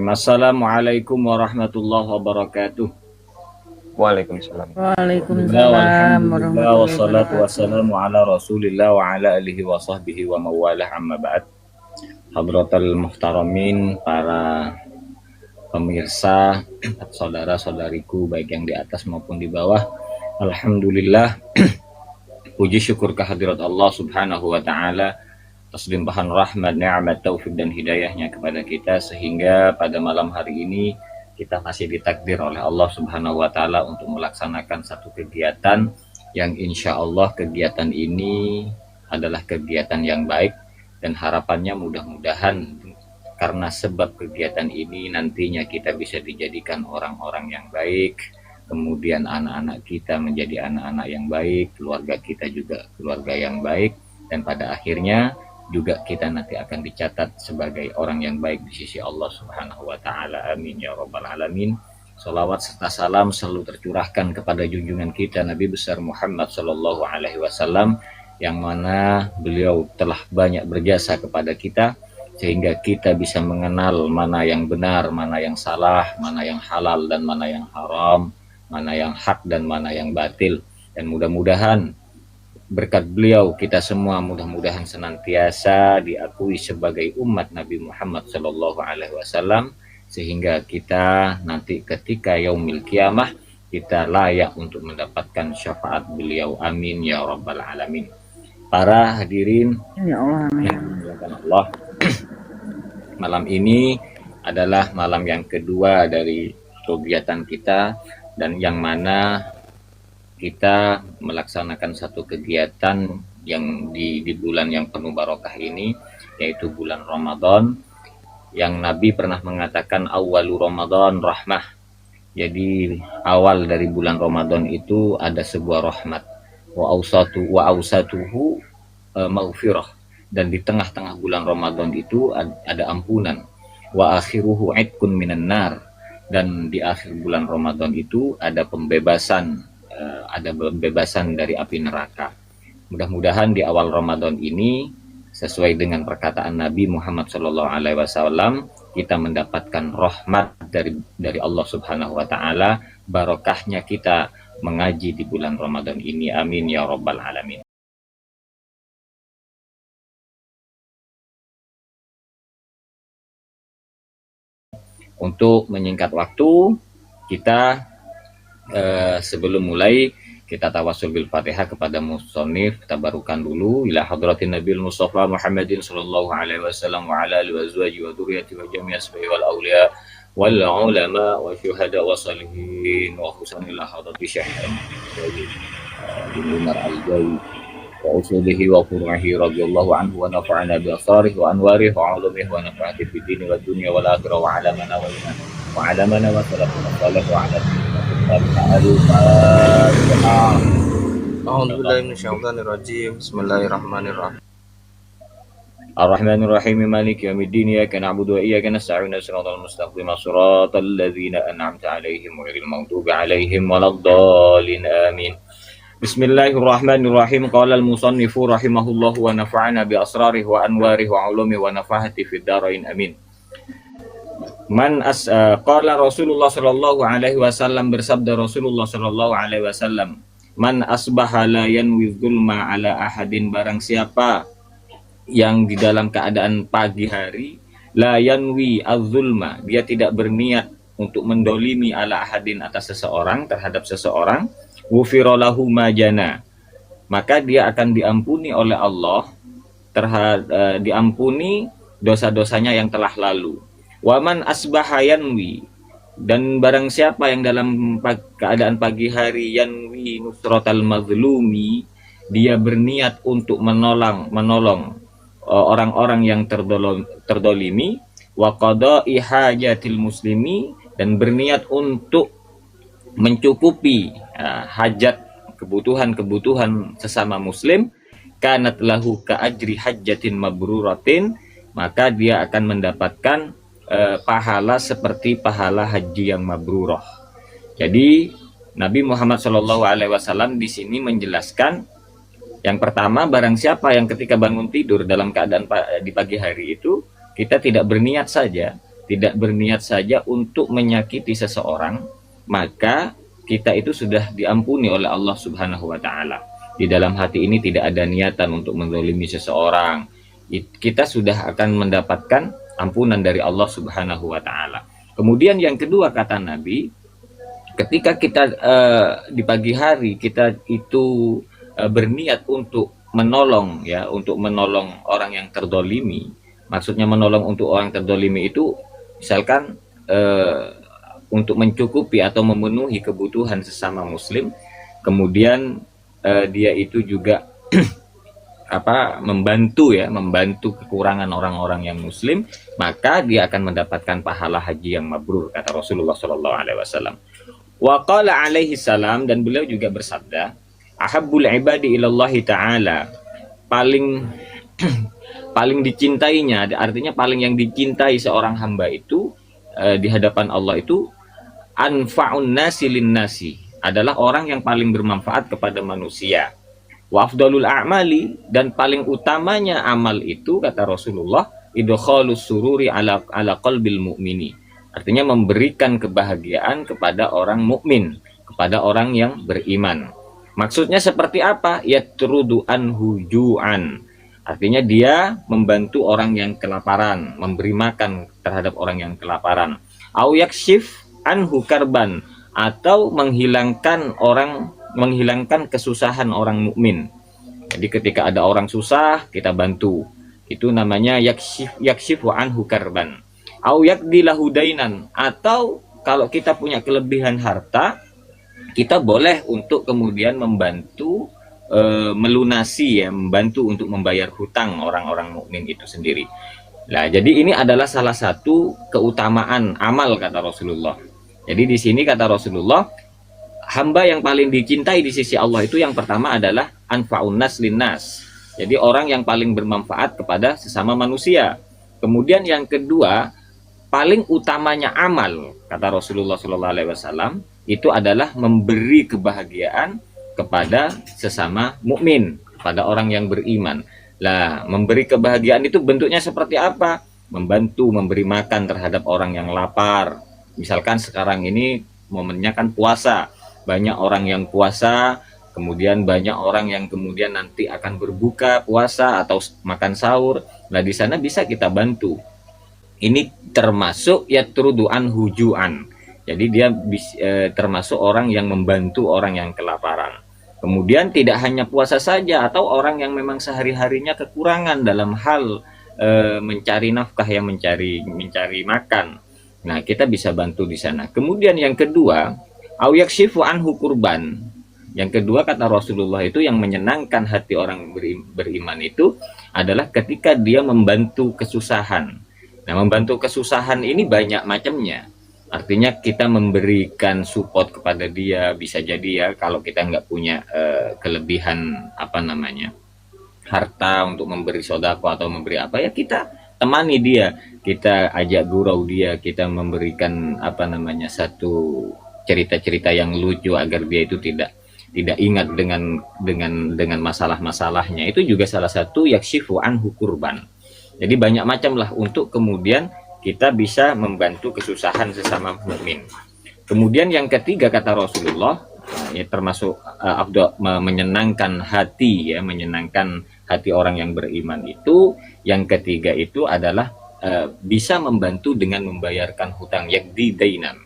Assalamualaikum warahmatullahi wabarakatuh. Waalaikumsalam. Waalaikumsalam warahmatullahi Wassalatu wabarakatuh. wassalamu ala rasulillah wa ala alihi wa sahbihi wa mawalah amma ba'd. Hadratal muhtaramin, para pemirsa, saudara-saudariku baik yang di atas maupun di bawah. Alhamdulillah, puji syukur kehadirat Allah subhanahu wa ta'ala atas limpahan rahmat, ni'mat, taufik dan hidayahnya kepada kita, sehingga pada malam hari ini kita masih ditakdir oleh Allah subhanahu wa ta'ala untuk melaksanakan satu kegiatan yang insya Allah kegiatan ini adalah kegiatan yang baik, dan harapannya mudah-mudahan karena sebab kegiatan ini nantinya kita bisa dijadikan orang-orang yang baik, kemudian anak-anak kita menjadi anak-anak yang baik, keluarga kita juga keluarga yang baik, dan pada akhirnya juga kita nanti akan dicatat sebagai orang yang baik di sisi Allah subhanahu wa ta'ala. Amin ya rabbal alamin. Salawat serta salam selalu tercurahkan kepada junjungan kita Nabi besar Muhammad sallallahu alaihi wasallam, yang mana beliau telah banyak berjasa kepada kita sehingga kita bisa mengenal mana yang benar, mana yang salah, mana yang halal dan mana yang haram, mana yang hak dan mana yang batil. Dan mudah-mudahan berkat beliau kita semua mudah-mudahan senantiasa diakui sebagai umat Nabi Muhammad sallallahu alaihi wasallam, sehingga kita nanti ketika yaumil kiamah kita layak untuk mendapatkan syafaat beliau. Amin ya rabbal alamin. Para hadirin Ya Allah, amin. yang dimuliakan Allah, malam ini adalah malam yang kedua dari kegiatan kita, dan yang mana kita melaksanakan satu kegiatan yang di bulan yang penuh barokah ini, yaitu bulan Ramadan, yang Nabi pernah mengatakan awalu Ramadan rahmah. Jadi awal dari bulan Ramadan itu ada sebuah rahmat, wa ausatuhu maghfirah, dan di tengah-tengah bulan Ramadan itu ada ampunan, wa akhiruhu itqun minan nar, dan di akhir bulan Ramadan itu ada pembebasan dari api neraka. Mudah-mudahan di awal Ramadan ini sesuai dengan perkataan Nabi Muhammad SAW, kita mendapatkan rahmat dari Allah Subhanahu wa taala, barokahnya kita mengaji di bulan Ramadan ini. Amin ya rabbal alamin. Untuk menyingkat waktu, kita sebelum mulai kita tawasul bil Fatihah kepada musannif, kita barukan dulu ila hadratin Nabil Mustafa Muhammadin sallallahu alaihi wasallam wa ala alihi wa azwaji wa dzurriyyati wa jami' ashabihi wal awliya wal ulama wa syuhada wa salihin wa husanil hadrati syahid bin Umar al-Jawi wa usulihi wa furu'ihi radhiyallahu anhu wa nafa'ana bi asrarihi wa anwarihi wa 'ulumihi wa nafa'ana fid dini wad dunya wal akhirah wa 'alamana wa iman wa 'alamana wa salafuna salih wa 'ala A'udzubillahiminasyaitonirrajim. Bismillahirrahmanirrahim. Ar-Rahmanir-Rahim, Maliki yaumiddin, iyyaka na'budu wa iyyaka nasta'in, shiratal mustaqim, shiratal ladzina an'amta 'alaihim ghairil maghdubi 'alaihim waladdallin. Amin. Bismillahirrahmanirrahim. Qala al-musannifu rahimahullahu wa nafa'ana bi asrarihi wa anwarihi wa 'ulumihi wa nafa'ati fid dharain. Amin. Qala Rasulullah sallallahu alaihi wasallam, bersabda Rasulullah sallallahu alaihi wasallam, man asbaha la yanwi dzulma ala ahadin, barang siapa yang di dalam keadaan pagi hari la yanwi az-zulma, dia tidak berniat untuk mendolimi ala ahadin, atas seseorang, terhadap seseorang, ghufira lahu ma jana, maka dia akan diampuni oleh Allah, diampuni dosa-dosanya yang telah lalu. Waman asbaha yanwi, dan barang siapa yang dalam keadaan pagi hari yanwi nusratal mazlumi, dia berniat untuk menolong orang-orang yang terdolimi, wa qada'i hajatil muslimi, dan berniat untuk mencukupi hajat kebutuhan sesama muslim, kanat lahu ka ajri hajjatin mabruratin, maka dia akan mendapatkan pahala seperti pahala haji yang mabrurah. Jadi Nabi Muhammad SAW di sini menjelaskan, yang pertama, barang siapa yang ketika bangun tidur dalam keadaan di pagi hari itu, kita tidak berniat saja, tidak berniat saja untuk menyakiti seseorang, maka kita itu sudah diampuni oleh Allah Subhanahu wa taala. Di dalam hati ini tidak ada niatan untuk menzalimi seseorang. Kita sudah akan mendapatkan ampunan dari Allah Subhanahu wa taala. Kemudian yang kedua kata Nabi, ketika kita di pagi hari kita itu berniat untuk menolong ya, untuk menolong orang yang terdolimi. Maksudnya menolong untuk orang terdolimi itu misalkan untuk mencukupi atau memenuhi kebutuhan sesama muslim, kemudian dia itu juga membantu kekurangan orang-orang yang muslim, maka dia akan mendapatkan pahala haji yang mabrur, kata Rasulullah SAW. Wa qala alaihi salam, dan beliau juga bersabda, ahabbul ibadi ilallahi ta'ala, paling dicintainya, artinya paling yang dicintai seorang hamba itu di hadapan Allah itu anfa'un nasi lin nasi, adalah orang yang paling bermanfaat kepada manusia. Wa afdalul a'mali, dan paling utamanya amal itu, kata Rasulullah, idkhalus sururi ala qalbil mu'mini, artinya memberikan kebahagiaan kepada orang mukmin, kepada orang yang beriman. Maksudnya seperti apa? Yatrudu anhu ju'an, artinya dia membantu orang yang kelaparan, memberi makan terhadap orang yang kelaparan. Au yakshif anhu karban, atau menghilangkan kesusahan orang mukmin. Jadi ketika ada orang susah, kita bantu. Itu namanya yakshif wa anhu karban. Au yakdilahu dainan, atau kalau kita punya kelebihan harta, kita boleh untuk kemudian membantu melunasi ya, membantu untuk membayar hutang orang-orang mukmin itu sendiri. Nah, jadi ini adalah salah satu keutamaan amal, kata Rasulullah. Jadi di sini kata Rasulullah, hamba yang paling dicintai di sisi Allah itu yang pertama adalah anfa'un nas linnas. Jadi orang yang paling bermanfaat kepada sesama manusia. Kemudian yang kedua, paling utamanya amal, kata Rasulullah SAW, itu adalah memberi kebahagiaan kepada sesama mukmin, kepada orang yang beriman. Lah, memberi kebahagiaan itu bentuknya seperti apa? Membantu, memberi makan terhadap orang yang lapar. Misalkan sekarang ini momennya kan puasa, banyak orang yang puasa, kemudian banyak orang yang kemudian nanti akan berbuka puasa atau makan sahur. Nah, di sana bisa kita bantu. Ini termasuk yatrudu anhu ju'an. Jadi dia termasuk orang yang membantu orang yang kelaparan. Kemudian tidak hanya puasa saja, atau orang yang memang sehari-harinya kekurangan dalam hal mencari nafkah, yang mencari makan. Nah, kita bisa bantu di sana. Kemudian yang kedua, au yakshifu anhu kurban. Yang kedua kata Rasulullah itu yang menyenangkan hati orang beriman itu adalah ketika dia membantu kesusahan. Nah, membantu kesusahan ini banyak macamnya. Artinya kita memberikan support kepada dia, bisa jadi ya kalau kita nggak punya kelebihan harta untuk memberi sodako atau memberi apa, ya kita temani dia, kita ajak gurau dia, kita memberikan satu cerita-cerita yang lucu agar dia itu tidak ingat dengan masalah-masalahnya. Itu juga salah satu yakshifu anhu kurban. Jadi banyak macam lah untuk kemudian kita bisa membantu kesusahan sesama mukmin. Kemudian yang ketiga kata Rasulullah, ya termasuk menyenangkan hati ya, menyenangkan hati orang yang beriman itu, yang ketiga itu adalah bisa membantu dengan membayarkan hutang, yakdi dainan.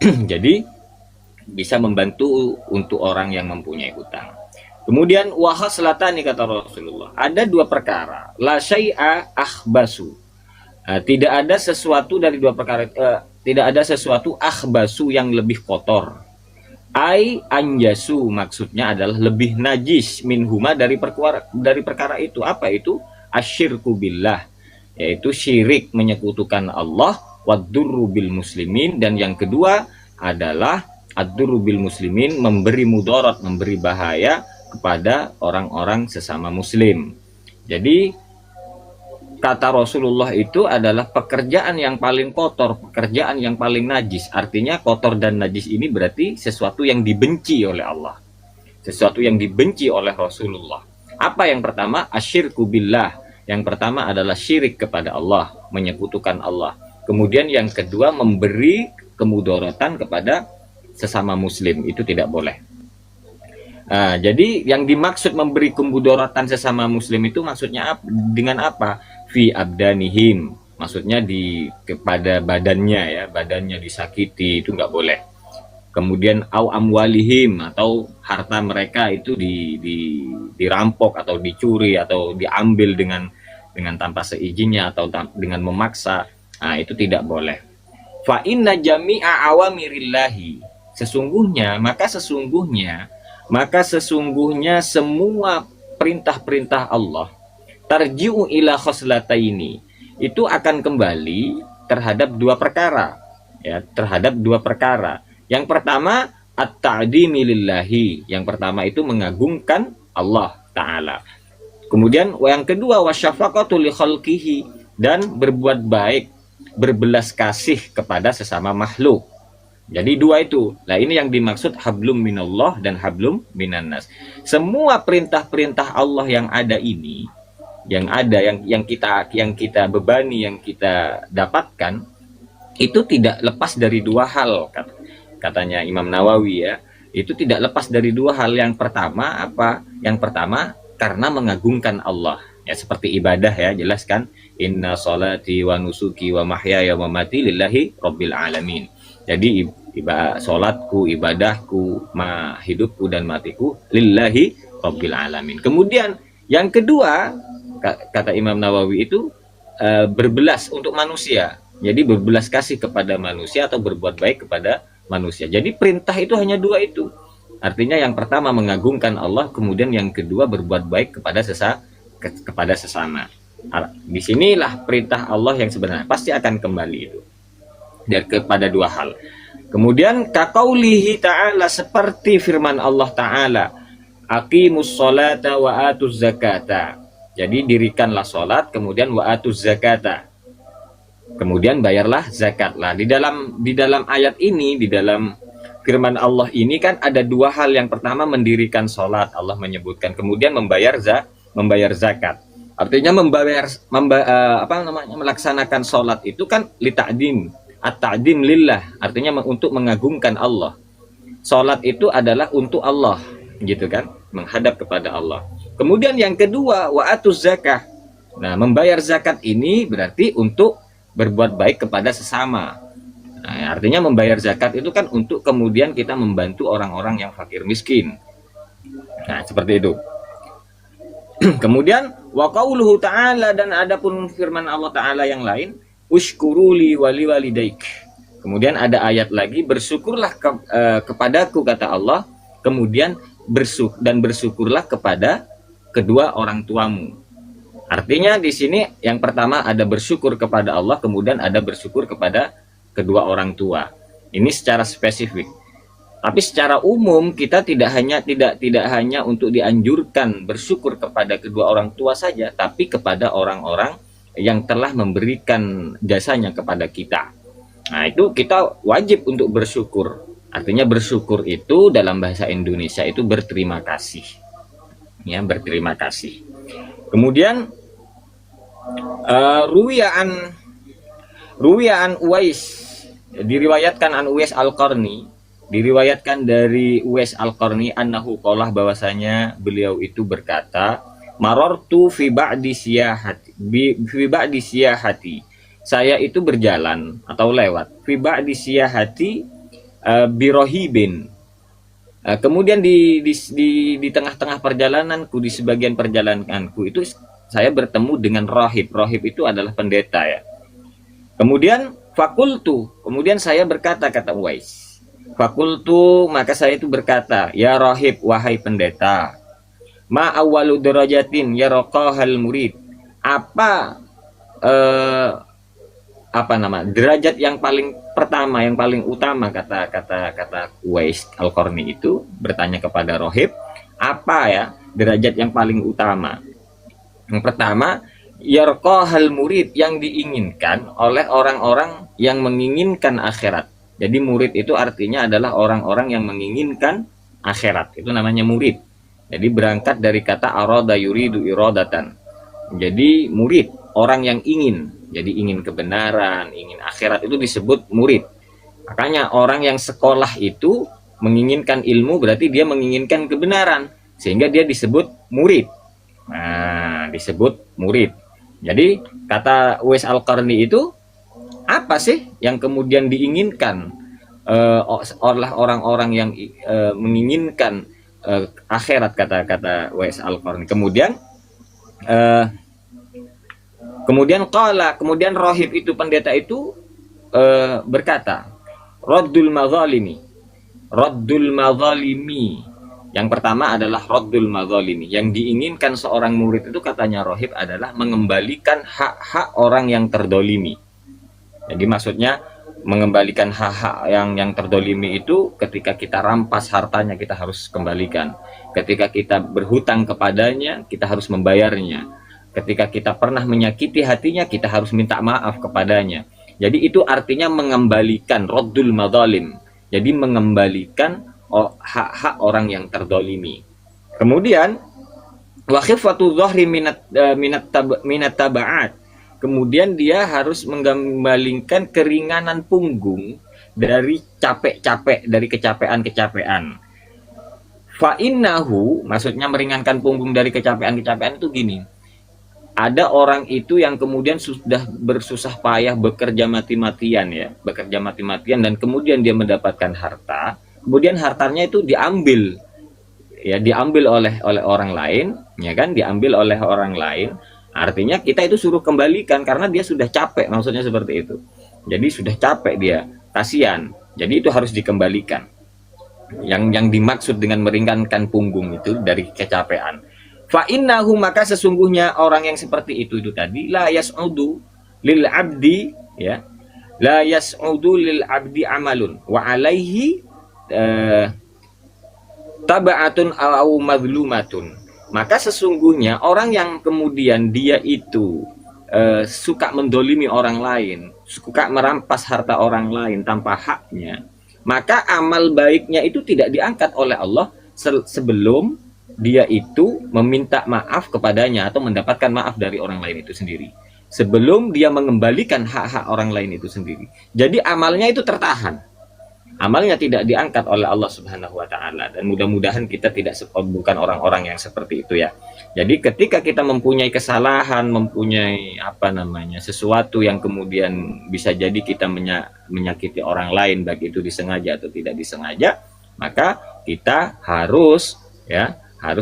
Jadi bisa membantu untuk orang yang mempunyai hutang. Kemudian wahaslatani kata Rasulullah, ada dua perkara, la syai'a akhbasu. Tidak ada sesuatu dari dua perkara, tidak ada sesuatu akhbasu yang lebih kotor. Ai anjasu, maksudnya adalah lebih najis minhuma dari perkara itu. Apa itu? Asyirku billah, yaitu syirik, menyekutukan Allah, wadurru bil muslimin, dan yang kedua adalah ad-durru bil muslimin, memberi mudarat, memberi bahaya kepada orang-orang sesama muslim. Jadi kata Rasulullah itu adalah pekerjaan yang paling kotor, pekerjaan yang paling najis. Artinya kotor dan najis ini berarti sesuatu yang dibenci oleh Allah, sesuatu yang dibenci oleh Rasulullah. Apa yang pertama? Asyirku billah. Yang pertama adalah syirik kepada Allah, menyekutukan Allah. Kemudian yang kedua, memberi kemudaratan kepada sesama muslim, itu tidak boleh. Jadi yang dimaksud memberi kemudaratan sesama muslim itu maksudnya dengan apa? Fi abdanihim, maksudnya kepada badannya ya, badannya disakiti, itu nggak boleh. Kemudian au amwalihim, atau harta mereka itu dirampok atau dicuri atau diambil dengan tanpa seizinnya atau dengan memaksa. Itu tidak boleh. Fa inna jami'a awamirillahi, maka sesungguhnya semua perintah-perintah Allah tarji'u ila khoslataini, itu akan kembali terhadap dua perkara ya, terhadap dua perkara. Yang pertama at-ta'dimi lillahi, yang pertama itu mengagungkan Allah taala. Kemudian yang kedua wasyafaqatu li khalqihi, dan berbuat baik, berbelas kasih kepada sesama makhluk. Jadi dua itu. Nah, ini yang dimaksud hablum minallah dan hablum minannas. Semua perintah-perintah Allah yang ada ini, yang kita bebani, yang kita dapatkan, itu tidak lepas dari dua hal, katanya Imam Nawawi ya. Itu tidak lepas dari dua hal. Yang pertama apa? Yang pertama karena mengagungkan Allah. Ya, seperti ibadah ya, jelas kan? Inna sholati wa nusuki wa mahyaya wa mamati lillahi rabbil alamin. Jadi sholatku, ibadahku, hidupku dan matiku lillahi rabbil alamin. Kemudian yang kedua, kata Imam Nawawi itu berbelas untuk manusia. Jadi berbelas kasih kepada manusia atau berbuat baik kepada manusia. Jadi perintah itu hanya dua itu. Artinya yang pertama mengagungkan Allah, kemudian yang kedua berbuat baik kepada sesama. Disinilah perintah Allah yang sebenarnya pasti akan kembali itu dan kepada dua hal. Kemudian kaqaulihi ta'ala, seperti firman Allah Ta'ala, aqimus sholata wa atuz zakata. Jadi dirikanlah sholat, kemudian wa atuz zakata, kemudian bayarlah zakat. Lah di dalam ayat ini, di dalam firman Allah ini kan ada dua hal. Yang pertama mendirikan sholat, Allah menyebutkan, kemudian membayar zakat. Artinya melaksanakan sholat itu kan li ta'dim, at-ta'dim lillah, artinya untuk mengagungkan Allah. Sholat itu adalah untuk Allah, gitu kan, menghadap kepada Allah. Kemudian yang kedua wa atuz zakah. Nah, membayar zakat ini berarti untuk berbuat baik kepada sesama. Nah, artinya membayar zakat itu kan untuk kemudian kita membantu orang-orang yang fakir miskin. Nah, seperti itu. Kemudian wa qauluhu ta'ala, dan adapun firman Allah Ta'ala yang lain, ushkuruli wali walidaik. Kemudian ada ayat lagi, bersyukurlah kepadaku, kata Allah, kemudian bersyukurlah kepada kedua orang tuamu. Artinya di sini yang pertama ada bersyukur kepada Allah, kemudian ada bersyukur kepada kedua orang tua. Ini secara spesifik. Tapi secara umum kita tidak hanya untuk dianjurkan bersyukur kepada kedua orang tua saja, tapi kepada orang-orang yang telah memberikan jasanya kepada kita. Nah, itu kita wajib untuk bersyukur. Artinya bersyukur itu dalam bahasa Indonesia itu berterima kasih. Ya, berterima kasih. Kemudian ruwiyaan Uwais, diriwayatkan an Uwais Al-Qarni, diriwayatkan dari Uwais Al-Qarni annahu qalah, bahwasanya beliau itu berkata, marartu fi ba'di siyahati, saya itu berjalan atau lewat, fi ba'di siyahati birohibin. Kemudian di tengah-tengah perjalananku, di sebagian perjalananku itu saya bertemu dengan rohib. Rohib itu adalah pendeta ya. Kemudian fakultu, kemudian saya berkata, kata Uwais, fakultu, maka saya itu berkata, ya rohib, wahai pendeta, ma awwalu darajatin yaraqahal murid, apa derajat yang paling pertama, yang paling utama, kata Uwais Al-Qarni itu bertanya kepada rohib, apa ya derajat yang paling utama? Yang pertama, yarqahal murid, yang diinginkan oleh orang-orang yang menginginkan akhirat. Jadi murid itu artinya adalah orang-orang yang menginginkan akhirat, itu namanya murid. Jadi berangkat dari kata arada yuridu iradatan. Jadi murid orang yang ingin. Jadi ingin kebenaran, ingin akhirat itu disebut murid. Makanya orang yang sekolah itu menginginkan ilmu berarti dia menginginkan kebenaran, sehingga dia disebut murid. Nah, disebut murid. Jadi kata Uwais Al-Qarni itu, apa sih yang kemudian diinginkan oleh orang-orang yang menginginkan akhirat, kata Uwais Al-Qarni. Kemudian rohib itu, pendeta itu berkata, Raddul mazalimi. Yang pertama adalah Raddul mazalimi. Yang diinginkan seorang murid itu, katanya rohib, adalah mengembalikan hak-hak orang yang terdolimi. Jadi maksudnya mengembalikan hak-hak yang terdolimi itu, ketika kita rampas hartanya kita harus kembalikan. Ketika kita berhutang kepadanya kita harus membayarnya. Ketika kita pernah menyakiti hatinya kita harus minta maaf kepadanya. Jadi itu artinya mengembalikan, Raddul mazalim. Jadi mengembalikan hak-hak orang yang terdolimi. Kemudian wa khifatu dhahri minat tabaat. Kemudian dia harus mengembalikan keringanan punggung dari capek-capek, dari kecapean-kecapean. Fa innahu, maksudnya meringankan punggung dari kecapean-kecapean itu gini. Ada orang itu yang kemudian sudah bersusah payah bekerja mati-matian dan kemudian dia mendapatkan harta. Kemudian hartanya itu diambil oleh orang lain, ya kan, diambil oleh orang lain. Artinya kita itu suruh kembalikan karena dia sudah capek, maksudnya seperti itu. Jadi sudah capek dia, kasihan. Jadi itu harus dikembalikan. Yang dimaksud dengan meringankan punggung itu dari kecapean. Fa innahu, maka sesungguhnya orang yang seperti itu tadi, la yas'udu lil abdi, ya. La yas'udu lil abdi amalun wa alaihi taba'atun au madlumatun. Maka sesungguhnya orang yang kemudian dia itu suka mendolimi orang lain, suka merampas harta orang lain tanpa haknya, maka amal baiknya itu tidak diangkat oleh Allah sebelum dia itu meminta maaf kepadanya atau mendapatkan maaf dari orang lain itu sendiri, sebelum dia mengembalikan hak-hak orang lain itu sendiri. Jadi amalnya itu tertahan, amalnya tidak diangkat oleh Allah Subhanahu wa taala, dan mudah-mudahan kita bukan orang-orang yang seperti itu ya. Jadi ketika kita mempunyai kesalahan, mempunyai sesuatu yang kemudian bisa jadi kita menyakiti orang lain, baik itu disengaja atau tidak disengaja, maka kita harus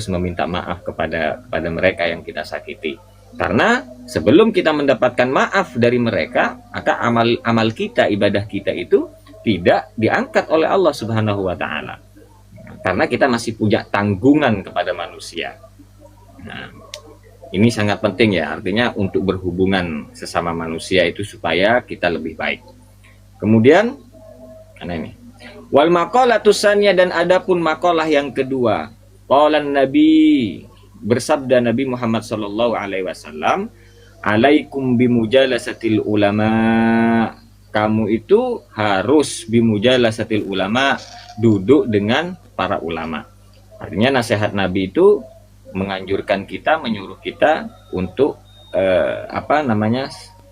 meminta maaf kepada mereka yang kita sakiti. Karena sebelum kita mendapatkan maaf dari mereka, maka amal kita, ibadah kita itu tidak diangkat oleh Allah Subhanahu wa taala. Karena kita masih punya tanggungan kepada manusia. Nah, ini sangat penting ya, artinya untuk berhubungan sesama manusia itu supaya kita lebih baik. Kemudian wal maqalatu tsaniyah, dan adapun maqalah yang kedua, qala Nabi, bersabda Nabi Muhammad sallallahu alaihi wasallam, alaikum bimujalasatil ulama. Kamu itu harus bimujalasatil ulama, duduk dengan para ulama. Artinya nasihat Nabi itu menganjurkan kita, menyuruh kita untuk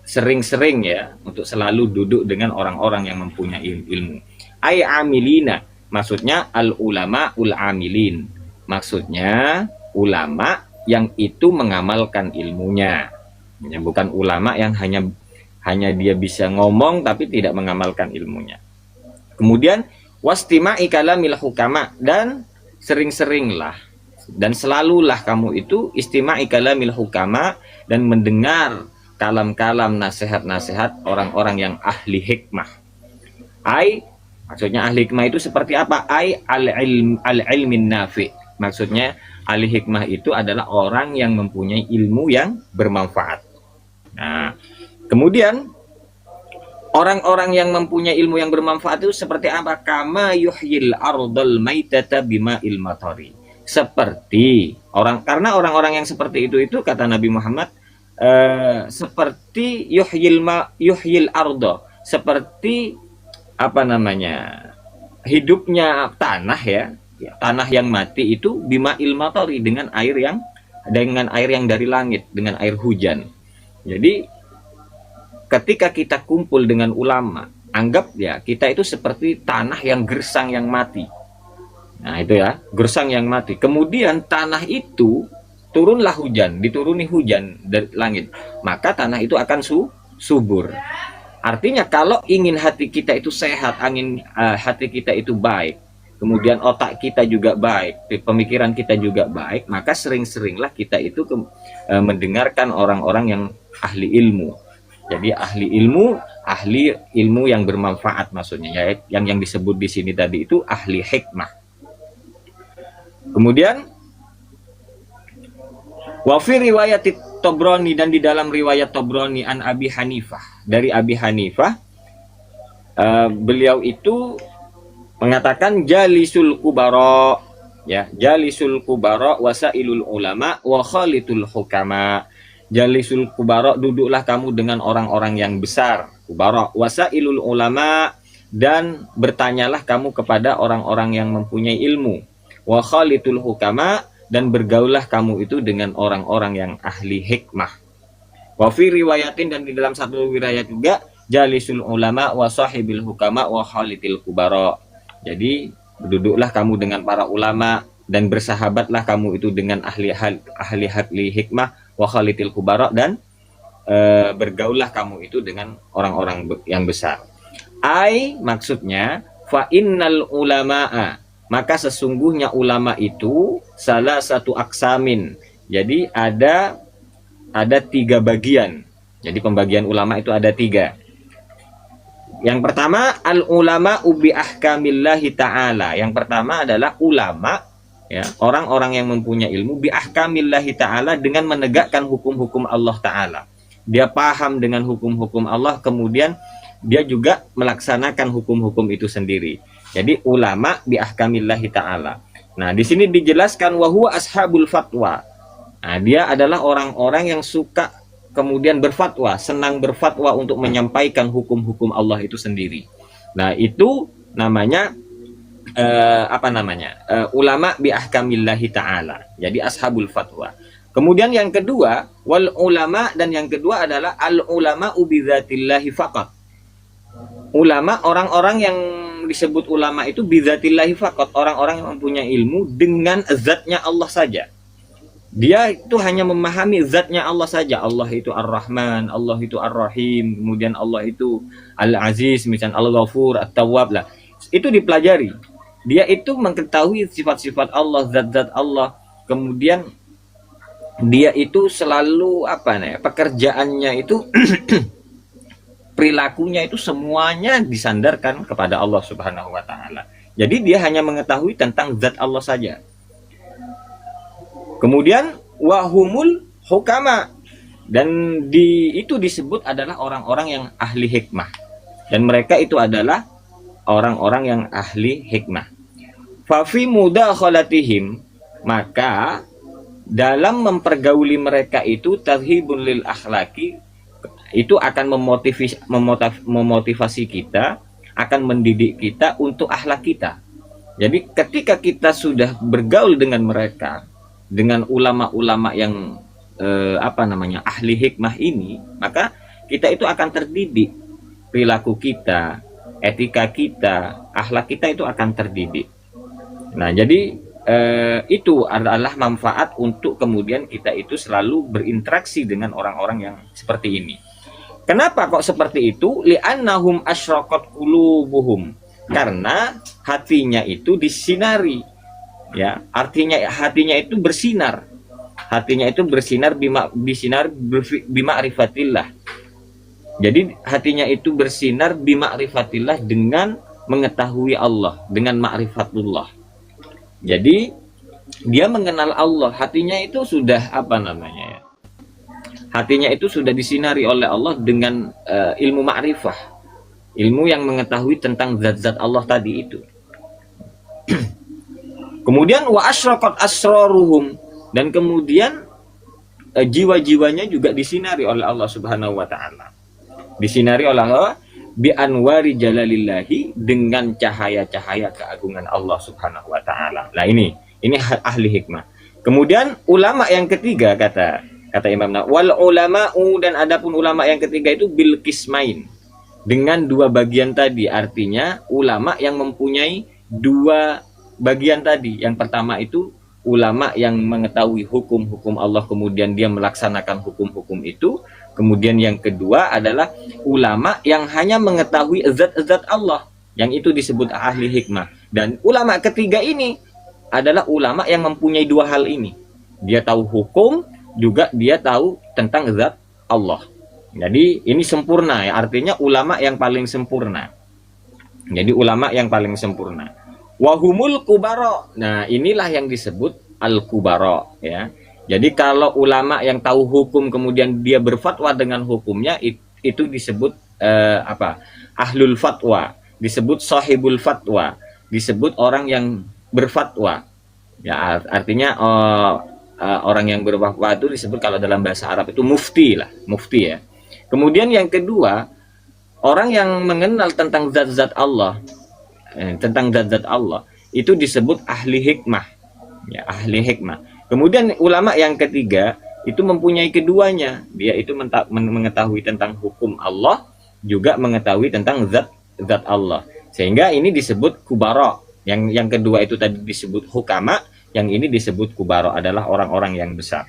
sering-sering ya, untuk selalu duduk dengan orang-orang yang mempunyai ilmu. Ai amilina, maksudnya al ulama ul amilin, maksudnya ulama yang itu mengamalkan ilmunya. Ya, bukan ulama yang hanya dia bisa ngomong tapi tidak mengamalkan ilmunya. Kemudian wastima'i kalamil hukama, dan sering-seringlah dan selalulah kamu itu istima'i kalamil hukama, dan mendengar kalam-kalam, nasihat-nasihat orang-orang yang ahli hikmah. Maksudnya ahli hikmah itu seperti apa? Al-ilmin nafi. Maksudnya ahli hikmah itu adalah orang yang mempunyai ilmu yang bermanfaat. Nah, kemudian orang-orang yang mempunyai ilmu yang bermanfaat itu seperti apa? Kama yuhyil ardal maitata bima'il matari. Karena orang-orang yang seperti itu kata Nabi Muhammad, seperti yuhyil ardo, seperti hidupnya tanah ya, tanah yang mati itu bima'il matari, dengan air yang dari langit, dengan air hujan. Jadi ketika kita kumpul dengan ulama, anggap ya kita itu seperti tanah yang gersang yang mati. Nah itu ya, gersang yang mati. Kemudian tanah itu turunlah hujan, dituruni hujan dari langit, maka tanah itu akan subur. Artinya kalau ingin hati kita itu sehat, hati kita itu baik, kemudian otak kita juga baik, pemikiran kita juga baik, maka sering-seringlah kita itu mendengarkan orang-orang yang ahli ilmu. Jadi ahli ilmu yang bermanfaat maksudnya ya, yang disebut di sini tadi itu ahli hikmah. Kemudian wa fi riwayat Tobroni, dan di dalam riwayat Tobroni an Abi Hanifah, dari Abi Hanifah, beliau itu mengatakan jalisul kubara, ya, jalisul kubara wasailul ulama wa khalitul hukama. Jalisul kubara, duduklah kamu dengan orang-orang yang besar, kubara, wasailul ulama, dan bertanyalah kamu kepada orang-orang yang mempunyai ilmu, wa khalitul hukama, dan bergaullah kamu itu dengan orang-orang yang ahli hikmah. Wa fi riwayatin, dan di dalam satu riwayat juga jalisul ulama wa sahibil hukama wa khalitil kubara. Jadi duduklah kamu dengan para ulama dan bersahabatlah kamu itu dengan ahli hikmah wa khalitil kubara, dan bergaullah kamu itu dengan orang-orang yang besar. Maksudnya fa innal ulama'a, maka sesungguhnya ulama itu salah satu aksamin. Jadi ada 3 bagian. Jadi pembagian ulama itu ada 3. Yang pertama al ulama ubi ahkamillahi ta'ala. Yang pertama adalah ulama, ya, orang-orang yang mempunyai ilmu bi ahkamillahi ta'ala, dengan menegakkan hukum-hukum Allah Ta'ala. Dia paham dengan hukum-hukum Allah, kemudian dia juga melaksanakan hukum-hukum itu sendiri. Jadi ulama bi ahkamillahi ta'ala. Nah, di sini dijelaskan wa huwa ashabul fatwa. Nah, dia adalah orang-orang yang suka kemudian berfatwa, senang berfatwa untuk menyampaikan hukum-hukum Allah itu sendiri. Nah, itu namanya ulama bi ahkamillahi ta'ala. Jadi ashabul fatwa. Kemudian yang kedua wal ulama, dan yang kedua adalah al ulama bi dzatillahi faqat. Ulama, orang-orang yang disebut ulama itu bidzatillahi faqat, orang-orang yang mempunyai ilmu dengan zatnya Allah saja. Dia itu hanya memahami zatnya Allah saja. Allah itu Ar-Rahman, Allah itu Ar-Rahim, kemudian Allah itu Al-Aziz, misalnya Al-Ghafur, At-Tawwab lah. Itu dipelajari. Dia itu mengetahui sifat-sifat Allah, zat-zat Allah. Kemudian dia itu selalu pekerjaannya itu perilakunya itu semuanya disandarkan kepada Allah Subhanahu wa taala. Jadi dia hanya mengetahui tentang zat Allah saja. Kemudian wahumul hukama, dan itu disebut adalah orang-orang yang ahli hikmah. Dan mereka itu adalah orang-orang yang ahli hikmah. Fa fi mudakhalatihim, maka dalam mempergauli mereka itu tarhibun lil akhlaqi, itu akan memotivasi kita, akan mendidik kita untuk akhlak kita. Jadi ketika kita sudah bergaul dengan mereka, dengan ulama-ulama yang ahli hikmah ini, maka kita itu akan terdidik, perilaku kita, etika kita, akhlak kita itu akan terdidik. Nah, jadi itu adalah manfaat untuk kemudian kita itu selalu berinteraksi dengan orang-orang yang seperti ini. Kenapa kok seperti itu? Li'annahum asyraqat qulubuhum, karena hatinya itu disinari, ya, artinya hatinya itu bersinar. Hatinya itu bersinar bima'rifatillah. Jadi hatinya itu bersinar bima'rifatillah, dengan mengetahui Allah, dengan ma'rifatullah. Jadi dia mengenal Allah, hatinya itu sudah hatinya itu sudah disinari oleh Allah dengan ilmu ma'rifah, ilmu yang mengetahui tentang zat-zat Allah tadi itu. Kemudian wa asyraqat asraruhum, dan kemudian jiwa-jiwanya juga disinari oleh Allah Subhanahu wa taala. Disinari oleh Allah bi anwari jalalillahi, dengan cahaya-cahaya keagungan Allah Subhanahu wa taala. Nah, ini ahli hikmah. Kemudian ulama yang ketiga, kata Kata Imam Nawawi, wal ulama'u, dan adapun ulama yang ketiga itu bil kismain, dengan dua bagian tadi. Artinya ulama yang mempunyai dua bagian tadi. Yang pertama itu ulama yang mengetahui hukum-hukum Allah, kemudian dia melaksanakan hukum-hukum itu. Kemudian yang kedua adalah ulama yang hanya mengetahui zat-zat Allah, yang itu disebut ahli hikmah. Dan ulama ketiga ini adalah ulama yang mempunyai dua hal ini. Dia tahu hukum, juga dia tahu tentang zat Allah. Jadi ini sempurna ya, artinya ulama yang paling sempurna. Jadi ulama yang paling sempurna. Wahumul kubaro. Nah, inilah yang disebut al-kubaro ya. Jadi kalau ulama yang tahu hukum kemudian dia berfatwa dengan hukumnya, itu disebut ahlul fatwa, disebut sahibul fatwa, disebut orang yang berfatwa. Ya, artinya orang yang berfatwa itu disebut kalau dalam bahasa Arab itu mufti lah, mufti ya. Kemudian yang kedua, orang yang mengenal tentang zat-zat Allah, tentang zat-zat Allah itu disebut ahli hikmah, ya, ahli hikmah. Kemudian ulama yang ketiga itu mempunyai keduanya, dia itu mengetahui tentang hukum Allah, juga mengetahui tentang zat Allah. Sehingga ini disebut kubara. Yang kedua itu tadi disebut hukama, yang ini disebut kubaro, adalah orang-orang yang besar.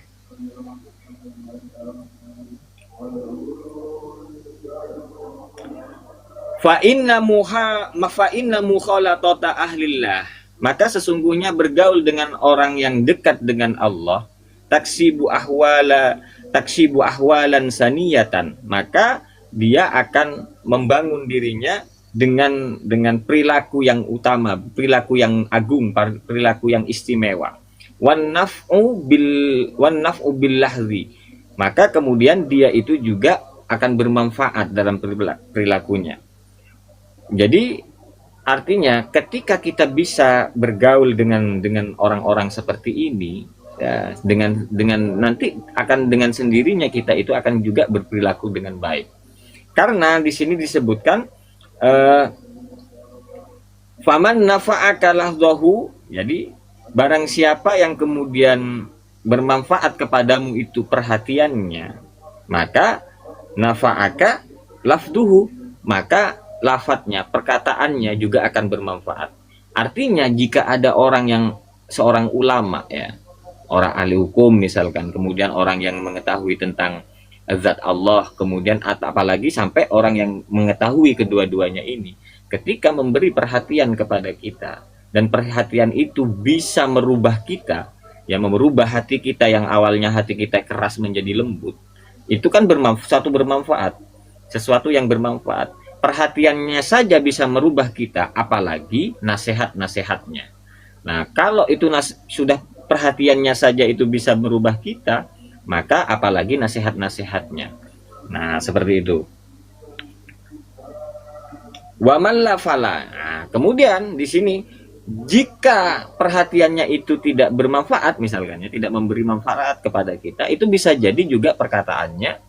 Fa inna mukhalatata ahlillah, maka sesungguhnya bergaul dengan orang yang dekat dengan Allah, taksibu ahwalan saniyatan, maka dia akan membangun dirinya dengan perilaku yang utama, perilaku yang agung, perilaku yang istimewa. Wan naf'u bil lahzi, maka kemudian dia itu juga akan bermanfaat dalam perilakunya. Jadi artinya ketika kita bisa bergaul dengan orang-orang seperti ini, ya, dengan nanti akan dengan sendirinya kita itu akan juga berperilaku dengan baik. Karena di sini disebutkan faman nafa'aka lahdahu, jadi barang siapa yang kemudian bermanfaat kepadamu itu perhatiannya, maka nafa'aka lafduhu, maka lafadznya, perkataannya juga akan bermanfaat. Artinya jika ada orang yang seorang ulama ya, orang ahli hukum misalkan, kemudian orang yang mengetahui tentang zat Allah, kemudian apalagi sampai orang yang mengetahui kedua-duanya ini, ketika memberi perhatian kepada kita, dan perhatian itu bisa merubah kita, ya, merubah hati kita yang awalnya hati kita keras menjadi lembut, itu kan bermanfaat, sesuatu yang bermanfaat. Perhatiannya saja bisa merubah kita, apalagi nasihat-nasihatnya. Nah, kalau itu sudah perhatiannya saja itu bisa merubah kita, maka apalagi nasihat-nasihatnya. Nah, seperti itu. Wa man la fala. Nah, kemudian di sini jika perhatiannya itu tidak bermanfaat, misalkan ya, tidak memberi manfaat kepada kita, itu bisa jadi juga perkataannya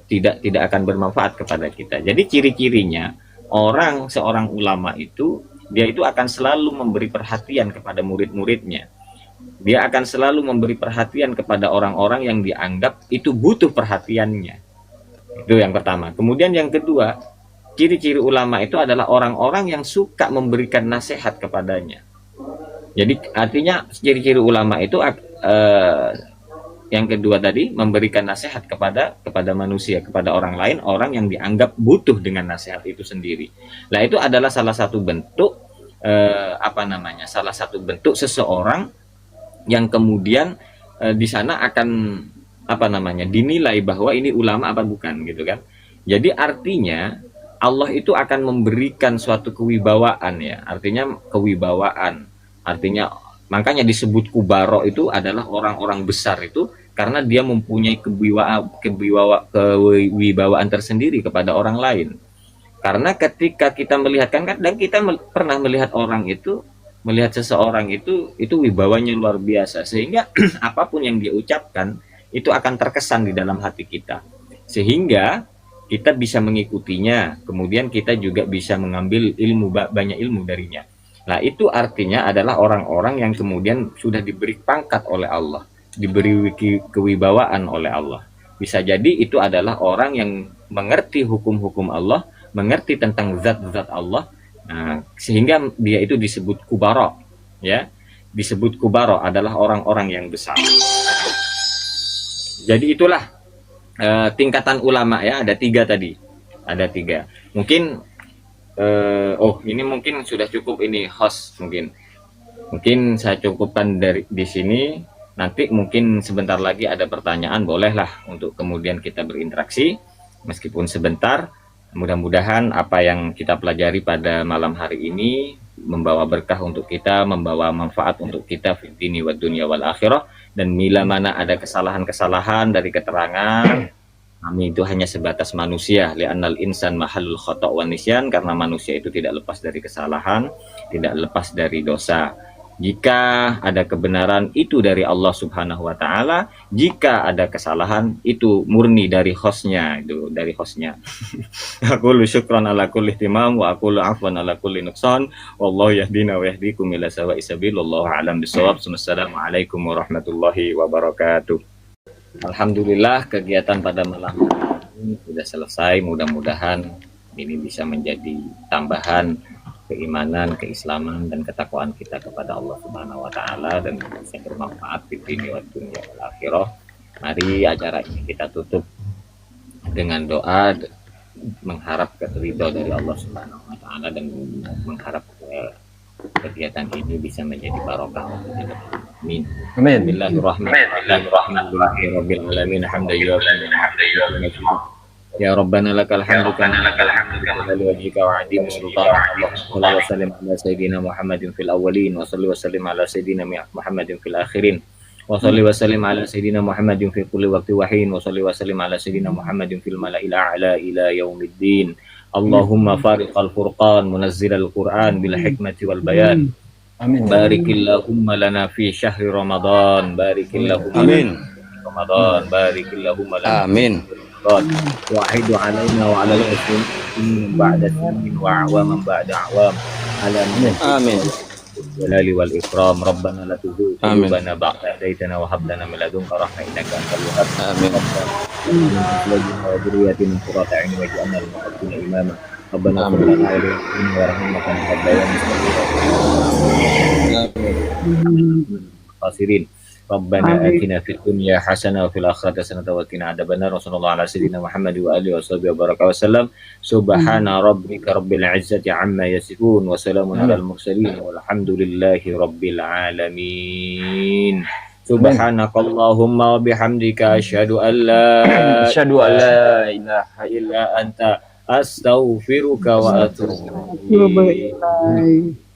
tidak akan bermanfaat kepada kita. Jadi ciri-cirinya seorang ulama itu, dia itu akan selalu memberi perhatian kepada murid-muridnya. Dia akan selalu memberi perhatian kepada orang-orang yang dianggap itu butuh perhatiannya. Itu yang pertama. Kemudian yang kedua, ciri-ciri ulama itu adalah orang-orang yang suka memberikan nasihat kepadanya. Jadi artinya ciri-ciri ulama itu yang kedua tadi, memberikan nasihat kepada manusia, kepada orang lain, orang yang dianggap butuh dengan nasihat itu sendiri. Nah, itu adalah salah satu bentuk salah satu bentuk seseorang yang kemudian di sana akan dinilai bahwa ini ulama apa bukan, gitu kan. Jadi artinya Allah itu akan memberikan suatu kewibawaan ya, artinya kewibawaan, artinya makanya disebut kubaro itu adalah orang-orang besar itu, karena dia mempunyai kewibawaan tersendiri kepada orang lain. Karena ketika kita melihat kan kita pernah melihat orang itu, melihat seseorang itu wibawanya luar biasa, sehingga apapun yang dia ucapkan itu akan terkesan di dalam hati kita, sehingga kita bisa mengikutinya, kemudian kita juga bisa mengambil banyak ilmu darinya. Nah, itu artinya adalah orang-orang yang kemudian sudah diberi pangkat oleh Allah, diberi kewibawaan oleh Allah. Bisa jadi itu adalah orang yang mengerti hukum-hukum Allah, mengerti tentang zat-zat Allah. Nah, sehingga dia itu disebut kubara, ya. Disebut kubara adalah orang-orang yang besar. Jadi itulah tingkatan ulama, ya. Ada 3 tadi. Ada 3. Mungkin ini mungkin sudah cukup, ini host mungkin. Mungkin saya cukupkan dari di sini. Nanti mungkin sebentar lagi ada pertanyaan, bolehlah untuk kemudian kita berinteraksi meskipun sebentar. Mudah-mudahan apa yang kita pelajari pada malam hari ini membawa berkah untuk kita, membawa manfaat untuk kita fid dini wad dunya wal akhirah. Dan bila mana ada kesalahan-kesalahan dari keterangan, kami itu hanya sebatas manusia, li'annal insan mahallul khata' wan nisyan, karena manusia itu tidak lepas dari kesalahan, tidak lepas dari dosa. Jika ada kebenaran itu dari Allah Subhanahu wa taala, jika ada kesalahan itu murni dari hostnya, itu dari hostnya. Aku syukran ala kulli ihtimam wa aqulu afwan ala kulli nuqsan, wallahu yahdina wa yahdikum ila sawa'is sabil, wallahu a'lam bissawab. Assalamualaikum warahmatullahi wabarakatuh. Alhamdulillah, kegiatan pada malam ini sudah selesai. Mudah-mudahan ini bisa menjadi tambahan keimanan, keislaman, dan ketakwaan kita kepada Allah Subhanahu wa taala, dan bisa bermanfaat di dunia wa dunya wal akhirah. Mari acara ini kita tutup dengan doa, mengharap keridhaan dari Allah Subhanahu wa taala, dan mengharap kegiatan ini bisa menjadi barokah untuk kita. Amin. Amin. Bismillahirrahmanirrahim. Rabbil alamin, hamdallahi ya Rabbana lakal hamdu kama li wajhika wa adim sultan. Allahumma shalli wa sallim ala sayyidina Muhammadin fil awwalin wa salli wa sallim ala sayyidina Muhammadin fil akhirin wa salli wa sallim ala sayyidina Muhammadin fi kulli waqti wa hin wa salli wa sallim ala sayyidina Muhammadin fil mala'il a'la ila yaumiddin. Allahumma fariqal furqan munazzilal Qur'an bil hikmati wal bayan. Amin. Barikillahumma lana fi syahri Ramadan. Barikillahumma amin. Ramadan. Barikillahumma lana. Amin. وأعيد علينا وعلى المسلمين بعد سنين وأعواما بعد أعوام على آمين الجلال والإكرام. ربنا لا تزغ قلوبنا بعد إذ هديتنا وهب لنا من لدنك رحمة إنك أنت الوهاب. آمين. ربنا وذريتنا قرة أعين واجعلنا للمتقين إماما. ربنا اغفر لنا ولوالدينا وارحمنا كما ربيانا صغيرا. Rabbana atina fid dunya hasanah wa fil akhirati hasanah wa qina adzabannar. Wassallallahu ala sayyidina Muhammad wa alihi washabihi wa baraka wasallam. Subhana rabbika rabbil izzati amma yasifun wa salamun alal mursalin walhamdulillahi rabbil alamin. Subhanakallahumma wa bihamdika asyhadu an la ilaha illa anta astaghfiruka wa atubu ilaik.